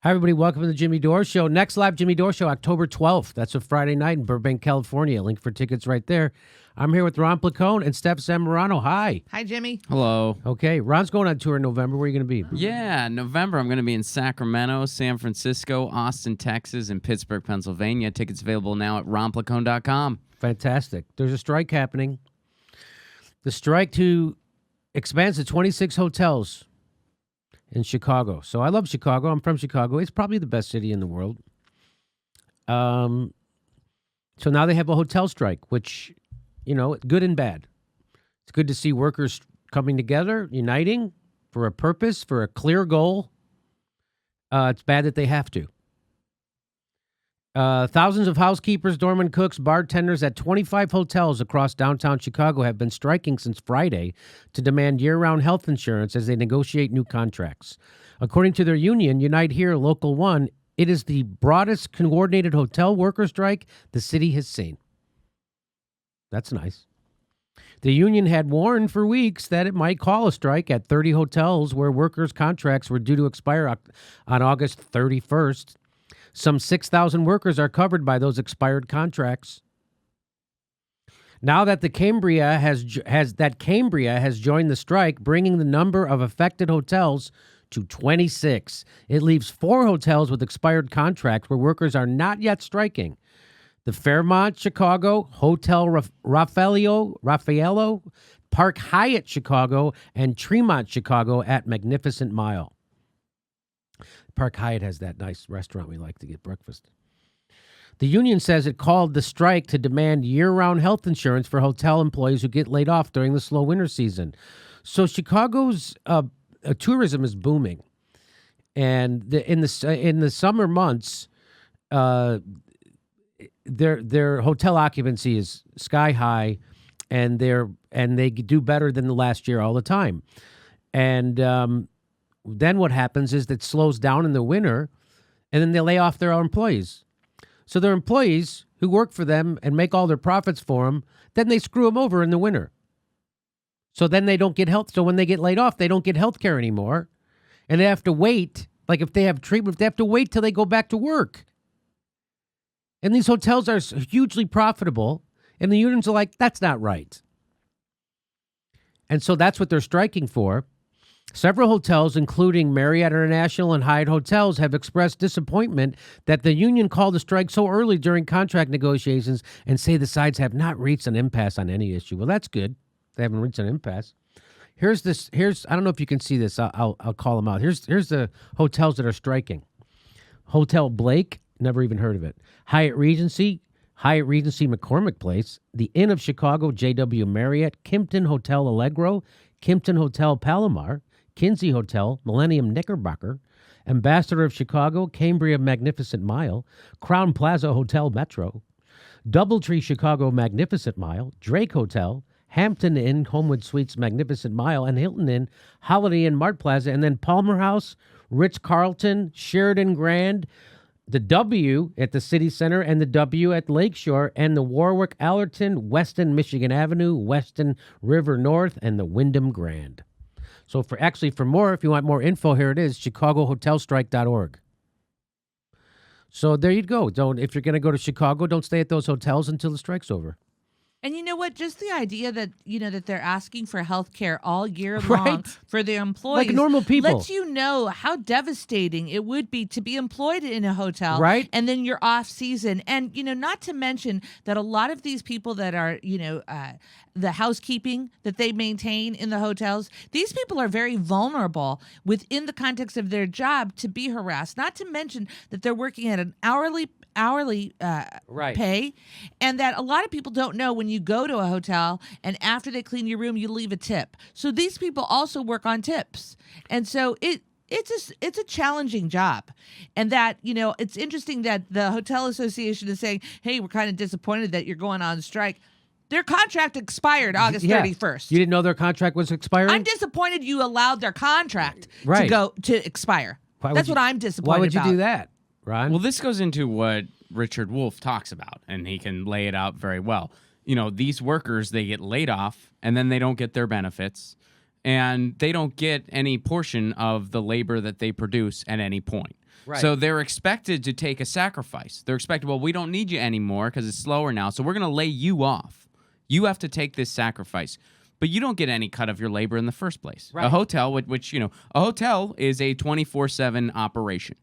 Hi, everybody. Welcome to the Jimmy Dore Show. Next live Jimmy Dore Show, October 12th. That's a Friday night in Burbank, California. Link for tickets right there. I'm here with Ron Placone and Steph Zamorano. Hi. Hi, Jimmy. Hello. Okay. Ron's going on tour in November. Where are you going to be? Yeah, November I'm going to be in Sacramento, San Francisco, Austin, Texas, and Pittsburgh, Pennsylvania. Tickets available now at ronplacone.com. Fantastic. There's a strike happening. The strike expands to 26 hotels in Chicago. So I love Chicago. I'm from Chicago. It's probably the best city in the world. So now they have a hotel strike, which, good and bad. It's good to see workers coming together, uniting for a purpose, for a clear goal. It's bad that they have to. Thousands of housekeepers, doorman, cooks, bartenders at 25 hotels across downtown Chicago have been striking since Friday to demand year-round health insurance as they negotiate new contracts. According to their union, Unite Here Local 1, it is the broadest coordinated hotel worker strike the city has seen. That's nice. The union had warned for weeks that it might call a strike at 30 hotels where workers' contracts were due to expire on August 31st. Some 6,000 workers are covered by those expired contracts. Now that Cambria has joined the strike, bringing the number of affected hotels to 26. It leaves 4 hotels with expired contracts where workers are not yet striking. The Fairmont Chicago, Hotel Raffaello, Park Hyatt Chicago, and Tremont Chicago at Magnificent Mile. Park Hyatt has that nice restaurant we like to get breakfast. The union says it called the strike to demand year-round health insurance for hotel employees who get laid off during the slow winter season. So Chicago's tourism is booming, and in the summer months, their hotel occupancy is sky high, and they do better than the last year all the time, and then what happens is that slows down in the winter, and then they lay off their employees. So their employees who work for them and make all their profits for them, then they screw them over in the winter. So then they don't get health. So when they get laid off, they don't get health care anymore. And they have to wait. Like if they have treatment, they have to wait till they go back to work. And these hotels are hugely profitable. And the unions are like, that's not right. And so that's what they're striking for. Several hotels, including Marriott International and Hyatt Hotels, have expressed disappointment that the union called the strike so early during contract negotiations and say the sides have not reached an impasse on any issue. Well, that's good. They haven't reached an impasse. Here's I don't know if you can see this. I'll call them out. Here's the hotels that are striking. Hotel Blake, never even heard of it. Hyatt Regency McCormick Place, the Inn of Chicago, JW Marriott, Kimpton Hotel Allegro, Kimpton Hotel Palomar, Kinsey Hotel, Millennium Knickerbocker, Ambassador of Chicago, Cambria Magnificent Mile, Crown Plaza Hotel Metro, Doubletree Chicago Magnificent Mile, Drake Hotel, Hampton Inn, Homewood Suites Magnificent Mile, and Hilton Inn, Holiday Inn, Mart Plaza, and then Palmer House, Ritz-Carlton, Sheridan Grand, the W at the City Center, and the W at Lakeshore, and the Warwick Allerton, Weston Michigan Avenue, Weston River North, and the Wyndham Grand. So for more, if you want more info, here it is, chicagohotelstrike.org. So there you go. If you're going to go to Chicago, don't stay at those hotels until the strike's over. And you know what? Just the idea that, that they're asking for health care all year long Right. for their employees. Like normal people. Lets you know how devastating it would be to be employed in a hotel. Right. And then you're off season. And, not to mention that a lot of these people that are, the housekeeping that they maintain in the hotels, these people are very vulnerable within the context of their job to be harassed. Not to mention that they're working at an hourly Right. pay, and that a lot of people don't know when you go to a hotel and after they clean your room, you leave a tip. So these people also work on tips. And so it's a challenging job. And that, it's interesting that the Hotel Association is saying, hey, we're kind of disappointed that you're going on strike. Their contract expired August 31st. You didn't know their contract was expiring? I'm disappointed you allowed their contract Right. to expire. That's what I'm disappointed Why would you about. do that, Ron? Well, this goes into what Richard Wolff talks about, and he can lay it out very well. These workers, they get laid off, and then they don't get their benefits, and they don't get any portion of the labor that they produce at any point. Right. So they're expected to take a sacrifice. They're expected, well, we don't need you anymore because it's slower now, so we're going to lay you off. You have to take this sacrifice. But you don't get any cut of your labor in the first place. Right. A hotel, which, a hotel is a 24/7 operation.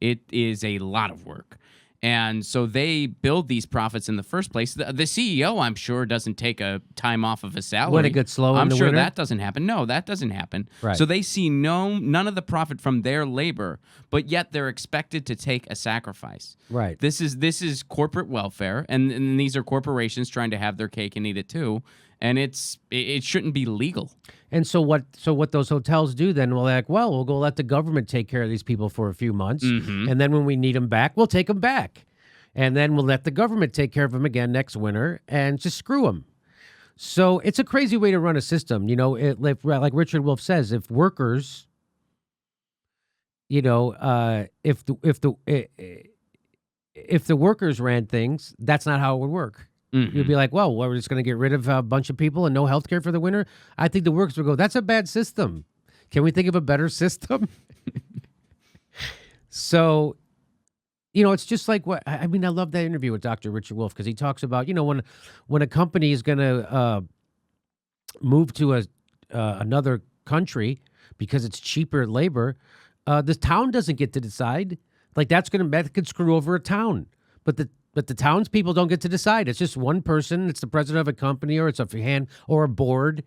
It is a lot of work. And so they build these profits in the first place. The CEO, I'm sure, doesn't take a time off of his salary. When it gets slow in I'm the sure winter? that doesn't happen. No, that doesn't happen. Right. So they see none of the profit from their labor, but yet they're expected to take a sacrifice. Right. This is corporate welfare, and these are corporations trying to have their cake and eat it too. And it shouldn't be legal. And so what those hotels do then? Well, they're like, well, we'll go let the government take care of these people for a few months, and then when we need them back, we'll take them back, and then we'll let the government take care of them again next winter, and just screw them. So it's a crazy way to run a system. Like Richard Wolff says, if workers, if the workers ran things, that's not how it would work. You'd be like, well, we're just going to get rid of a bunch of people and no health care for the winter? I think the workers would go, that's a bad system. Can we think of a better system? So, it's just like I love that interview with Dr. Richard Wolff because he talks about, when a company is going to move to another country because it's cheaper labor, the town doesn't get to decide. Like that could screw over a town. But the townspeople don't get to decide. It's just one person. It's the president of a company, or it's or a board,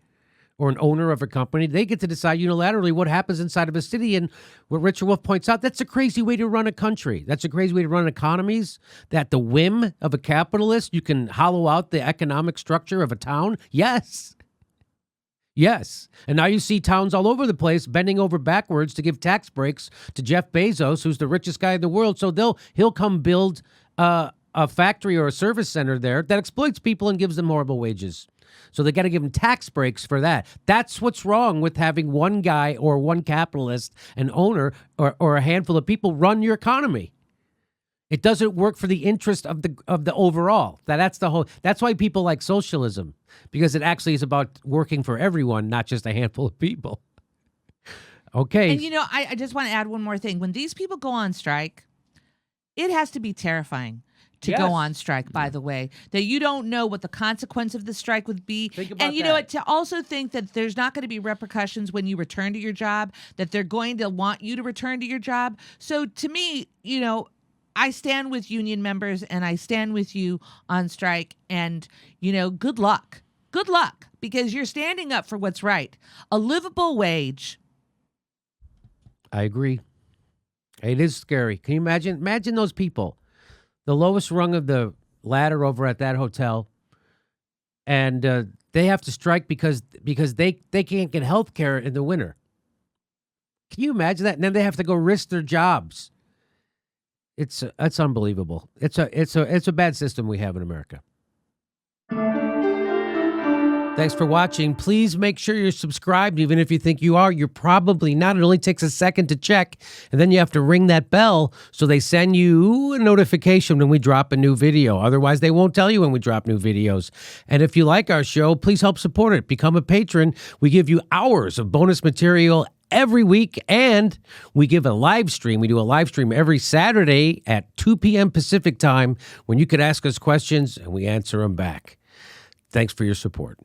or an owner of a company. They get to decide unilaterally what happens inside of a city. And what Richard Wolff points out, that's a crazy way to run a country. That's a crazy way to run economies. That the whim of a capitalist, you can hollow out the economic structure of a town. Yes. And now you see towns all over the place bending over backwards to give tax breaks to Jeff Bezos, who's the richest guy in the world. So he'll come build a factory or a service center there that exploits people and gives them horrible wages. So they got to give them tax breaks for that. That's what's wrong with having one guy or one capitalist, an owner, or a handful of people run your economy. It doesn't work for the interest of the overall. That's why people like socialism, because it actually is about working for everyone, not just a handful of people. Okay. And I just want to add one more thing. When these people go on strike, it has to be terrifying to go on strike, by the way, that you don't know what the consequence of the strike would be. Think about and you know what, to also think that there's not going to be repercussions when you return to your job, that they're going to want you to return to your job. So to me, I stand with union members and I stand with you on strike, and, good luck. Good luck, because you're standing up for what's right. A livable wage. I agree. It is scary. Can you imagine those people, the lowest rung of the ladder over at that hotel, and they have to strike because they can't get health care in the winter. Can you imagine that? And then they have to go risk their jobs. It's unbelievable. It's a bad system we have in America. Thanks for watching. Please make sure you're subscribed. Even if you think you are, you're probably not. It only takes a second to check, and then you have to ring that bell so they send you a notification when we drop a new video. Otherwise, they won't tell you when we drop new videos. And if you like our show, please help support it. Become a patron. We give you hours of bonus material every week, and we give a live stream. We do a live stream every Saturday at 2 p.m. Pacific time when you could ask us questions and we answer them back. Thanks for your support.